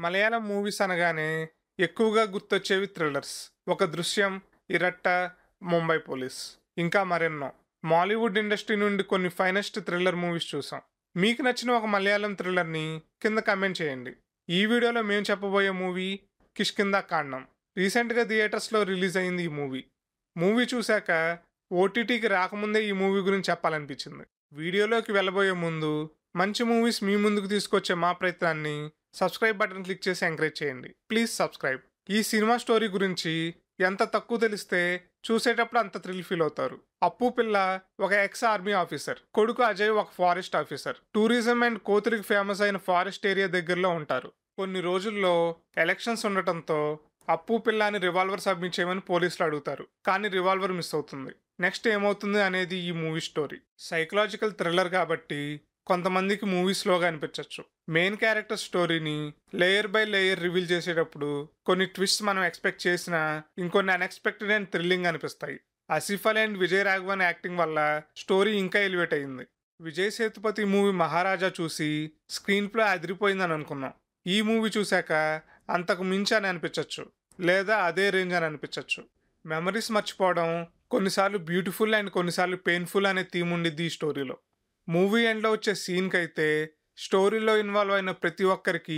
Malayalam movies అనగానే ఎక్కువగా గుర్తొచ్చేవి thrillers. ఒక దృశ్యం, ఇరట్ట, ముంబై పోలీస్, ఇంకా మరెన్నో. మాలీవుడ్ ఇండస్ట్రీ నుండి కొన్ని ఫైనెస్ట్ థ్రిల్లర్ మూవీస్ చూసాం. మీకు నచ్చిన ఒక మలయాళం థ్రిల్లర్ని కింద కమెంట్ చేయండి. ఈ వీడియోలో మేము చెప్పబోయే మూవీ కిష్కిందా కాండం. రీసెంట్గా థియేటర్స్లో రిలీజ్ అయింది ఈ మూవీ. మూవీ చూశాక ఓటీటీకి రాకముందే ఈ మూవీ గురించి చెప్పాలనిపించింది. వీడియోలోకి వెళ్ళబోయే ముందు మంచి మూవీస్ మీ ముందుకు తీసుకొచ్చే మా ప్రయత్నాన్ని సబ్స్క్రైబ్ బటన్ క్లిక్ చేసి ఎంకరేజ్ చేయండి. Please subscribe. ఈ సినిమా స్టోరీ గురించి ఎంత తక్కువ తెలిస్తే చూసేటప్పుడు అంత థ్రిల్ ఫీల్ అవుతారు. అప్పు పిల్ల ఒక ఎక్స్ ఆర్మీ ఆఫీసర్, కొడుకు అజయ్ ఒక ఫారెస్ట్ ఆఫీసర్. టూరిజం అండ్ కోతురికి ఫేమస్ అయిన ఫారెస్ట్ ఏరియా దగ్గరలో ఉంటారు. కొన్ని రోజుల్లో ఎలక్షన్స్ ఉండటంతో అప్పు పిల్లని రివాల్వర్ సబ్మిట్ చేయమని పోలీసులు అడుగుతారు. కానీ రివాల్వర్ మిస్ అవుతుంది. నెక్స్ట్ ఏమవుతుంది అనేది ఈ మూవీ స్టోరీ. సైకలాజికల్ థ్రిల్లర్ కాబట్టి కొంతమందికి మూవీ స్లోగా అనిపించవచ్చు. మెయిన్ క్యారెక్టర్ స్టోరీని లేయర్ బై లేయర్ రివీల్ చేసేటప్పుడు కొన్ని ట్విస్ట్ మనం ఎక్స్పెక్ట్ చేసినా ఇంకొన్ని అన్ఎక్స్పెక్టెడ్ అండ్ థ్రిల్లింగ్ అనిపిస్తాయి. ఆసిఫ్ అలీ అండ్ విజయ్ రాఘవన్ యాక్టింగ్ వల్ల స్టోరీ ఇంకా ఎలివేట్ అయింది. విజయ్ సేతుపతి మూవీ మహారాజా చూసి స్క్రీన్ ప్లే అదిరిపోయిందని అనుకున్నాం. ఈ మూవీ చూశాక అంతకు మించి అని అనిపించవచ్చు, లేదా అదే రేంజ్ అని అనిపించవచ్చు. మెమరీస్ మర్చిపోవడం కొన్నిసార్లు బ్యూటిఫుల్ అండ్ కొన్నిసార్లు పెయిన్ఫుల్ అనే థీమ్ ఉండిద్ది ఈ స్టోరీలో. మూవీ ఎండ్లో వచ్చే సీన్కి అయితే స్టోరీలో ఇన్వాల్వ్ అయిన ప్రతి ఒక్కరికి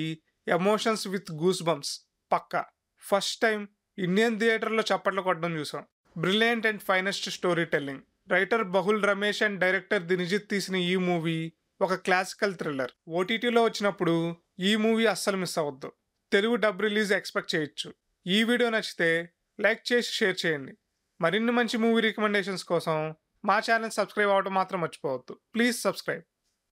ఎమోషన్స్ విత్ గూస్ బంప్స్ పక్కా. ఫస్ట్ టైం ఇండియన్ థియేటర్లో చప్పట్లు కొట్టడం చూసాం. Brilliant and finest story telling. Writer Bahul Ramesh and director Dinijith తీసిన ఈ మూవీ ఒక క్లాసికల్ థ్రిల్లర్. ఓటీటీలో వచ్చినప్పుడు ఈ మూవీ అస్సలు మిస్ అవ్వద్దు. తెలుగు డబ్ రిలీజ్ ఎక్స్పెక్ట్ చేయొచ్చు. ఈ వీడియో నచ్చితే లైక్ చేసి షేర్ చేయండి. మరిన్ని మంచి మూవీ రికమెండేషన్స్ కోసం మా ఛానల్ సబ్స్క్రైబ్ అవ్వడం మాత్రం మర్చిపోవద్దు. Please subscribe.